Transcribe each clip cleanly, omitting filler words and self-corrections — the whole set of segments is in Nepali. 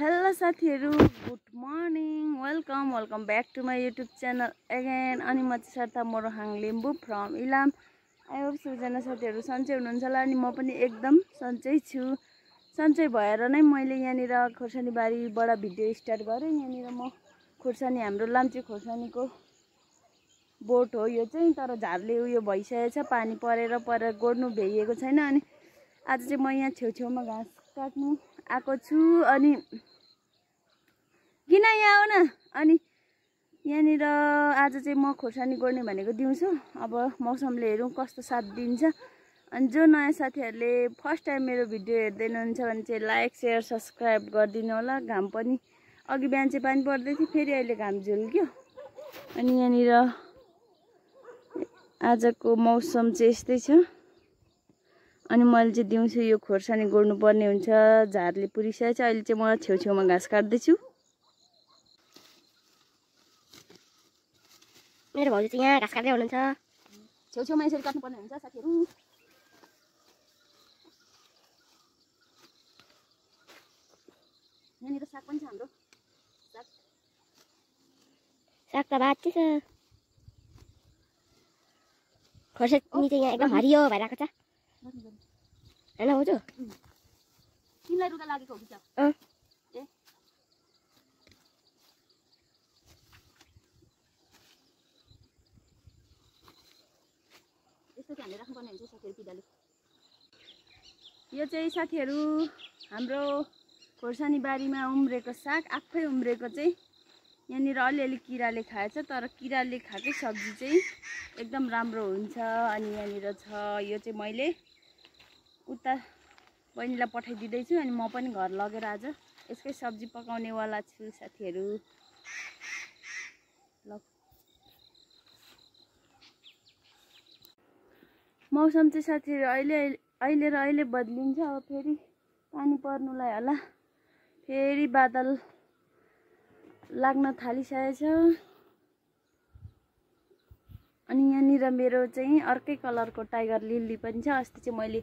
हेलो साथीहरु, good morning, welcome back to my YouTube channel again. अनि म चाहिँ Sarita Morohang Limbu from Ilam. I hope सबैजना साथीहरु सन्चै हुनुहुन्छ होला। अनि म पनि एकदम सन्चै छु। सन्चै भएर नै मैले यहाँनिर खोर्सानी बारीबाट भिडियो स्टार्ट गरेँ। यहाँनिर म खोर्सानी, हाम्रो लाम्चे खोर्सानीको बोट हो यो चाहिँ, तर झारले उयो भइसकेको छ, पानी परेर गोड्नु भ्याइएको छैन। अनि आज चाहिँ म यहाँ छेउछेउमा घाँस काट्नु आएको छु। अनि किन यहाँ आउन। अनि यहाँनिर आज चाहिँ म खोर्सानी गोड्ने भनेको दिउँसो। अब मौसमले हेरौँ कस्तो साथ दिन्छ। अनि जो नयाँ साथीहरूले फर्स्ट टाइम मेरो भिडियो हेर्दै हुनुहुन्छ भने चाहिँ लाइक शेयर सब्सक्राइब गरिदिनु होला। घाम पनि अघि बिहान चाहिँ पानी पर्दै थियो, फेरि अहिले घाम झुल्क्यो। अनि यहाँनिर आजको मौसम चाहिँ यस्तै छ। अनि मैले चाहिँ दिउँसो यो खोर्सानी गोड्नु पर्ने हुन्छ, झारले पुरिसकेको छ। अहिले चाहिँ म छेउछेउमा घाँस काट्दैछु। मेरो भाउजू चाहिँ यहाँ घाँस काट्दै हुनुहुन्छ। छेउछेउमा यसरी काट्नुपर्ने हुन्छ साथीहरू। यहाँनिर साग पनि छ हाम्रो। साग त बाँच्ची छ। खोर्सानी चाहिँ यहाँ एकदम हरियो भइरहेको छ हैन भाउजू? तिमीलाई रुगा लागेको हो कि? ए यस्तो चाहिँ हामीले राख्नुपर्ने हुन्छ साथीहरू पिडाले। यो चाहिँ साथीहरू हाम्रो खोर्सानी बारीमा उम्रेको साग, आफै उम्रेको चाहिँ। यहाँनिर अलिअलि किराले खाएछ, तर किराले खाएकै सब्जी चाहिँ एकदम राम्रो हुन्छ। अनि यहाँनिर छ, यो चाहिँ मैले उता बहिनीलाई पठाइदिँदैछु। अनि म पनि घर लगेर आज यसकै सब्जी पकाउनेवाला छु साथीहरू। ल, मौसम चाहिँ साथीहरू अहिले बदलिन्छ। अब फेरि पानी पर्नुलाई होला, फेरि बादल लाग्न थालिसकेको छ। अनि यहाँनिर मेरो चाहिँ अर्कै कलरको टाइगर लिली पनि छ। अस्ति चाहिँ मैले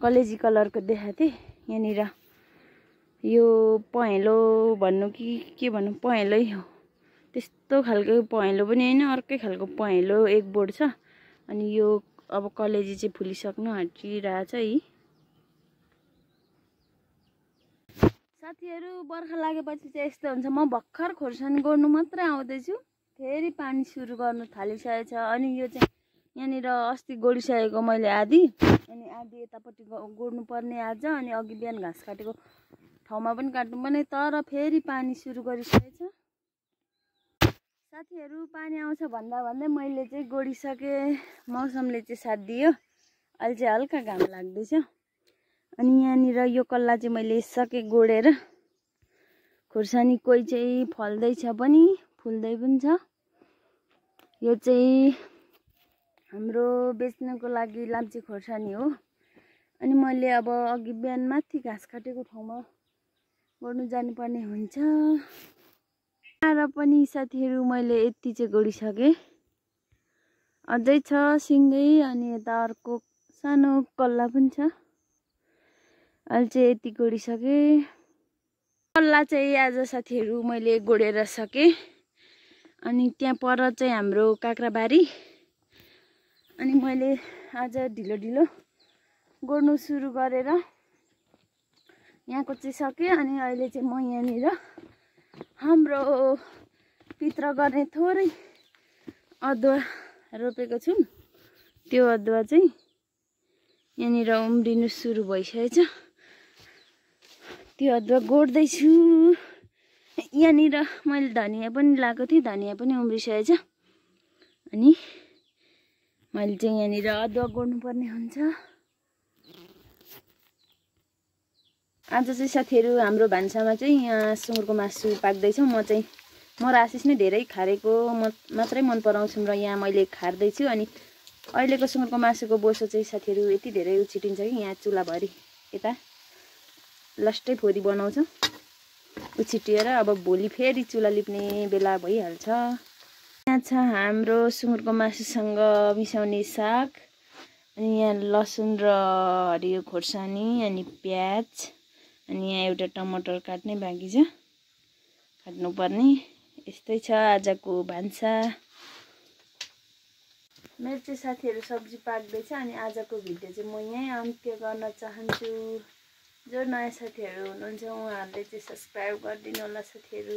कलेजी कलरको देखाएको थिएँ। यहाँनिर यो पहेँलो भन्नु कि के भन्नु, पहेँलै हो। त्यस्तो खालको पहेँलो पनि होइन, अर्कै खालको पहेँलो एक बोट छ। अनि यो अब कलेजी चाहिँ फुलिसक्नु आँटिरहेछ है साथीहरू। बर्खा लागेपछि चाहिँ यस्तो हुन्छ। म भर्खर खोर्सानी गोड्नु मात्रै आउँदैछु, फेरि पानी सुरु गर्नु थालिसकेको छ। अनि यो चाहिँ यहाँनिर अस्ति गोडिसकेको मैले आधी, अनि आधी यतापट्टि गोड्नु पर्ने आज। अनि अघि बिहान घाँस काटेको ठाउँमा पनि काट्नु पर्ने, तर फेरि पानी सुरु गरिसकेको छ साथीहरू। पानी आउँछ भन्दा भन्दै मैले चाहिँ गोडिसकेँ। मौसमले चाहिँ साथ दियो। अहिले चाहिँ हल्का घाम लाग्दैछ। अनि यहाँनिर यो कल्ला चाहिँ मैले सके गोडेर। खोर्सानी कोही चाहिँ फल्दैछ पनि, फुल्दै पनि छ। यो चाहिँ हाम्रो बेच्नको लागि लाम्चे खोर्सानी हो। अनि मैले अब अघि बिहान माथि घाँस काटेको ठाउँमा गोड्नु जानुपर्ने हुन्छ। र पनि साथीहरू मैले यति चाहिँ गोडिसकेँ, अझै छ सिँगै। अनि यता अर्को सानो कल्ला पनि छ। अहिले चाहिँ यति गोडिसकेँ। कल्ला चाहिँ आज साथीहरू मैले गोडेर सकेँ। अनि त्यहाँ पर चाहिँ हाम्रो काँक्राबारी। अनि मैले आज ढिलो ढिलो गोड्नु सुरु गरेर यहाँको चाहिँ सकेँ। अनि अहिले चाहिँ म यहाँनिर हाम्रो पित्र गर्ने थोरै अदुवा रोपेको छु। त्यो अदुवा चाहिँ यहाँनिर उम्रिनु सुरु भइसकेछ। त्यो अदुवा गोड्दैछु। यहाँनिर मैले धनियाँ पनि लगाएको थिएँ, धनियाँ पनि उम्रिसकेछ। अनि मैले चाहिँ यहाँनिर अदुवा गोड्नु पर्ने हुन्छ। आज चाहिँ साथीहरू हाम्रो भान्सामा चाहिँ यहाँ सुँगुरको मासु पाक्दैछ। म र आशिष नै धेरै खारेको मात्रै मन पराउँछौँ र यहाँ मैले खार्दैछु। अनि अहिलेको सुँगुरको मासुको बोसो चाहिँ साथीहरू यति धेरै उछिटिन्छ कि यहाँ चुलाभरि यता लास्टै फोरी बनाउँछ उछिटिएर। अब भोलि फेरि चुला लिप्ने बेला भइहाल्छ। यहाँ छ हाम्रो सुँगुरको मासुसँग मिसाउने साग। अनि यहाँ लसुन र हरियो खोर्सानी, अनि प्याज, अनि यहाँ एउटा टमाटर काट्नै बाँकी छ, काट्नुपर्ने। यस्तै छ आजको भान्सा। मेरो चाहिँ साथीहरू सब्जी पाक्दैछ अनि आजको भिडियो चाहिँ म यहीँ अन्त्य गर्न चाहन्छु। जो नयाँ साथीहरू हुनुहुन्छ उहाँहरूले चाहिँ सब्सक्राइब गरिदिनु होला साथीहरू।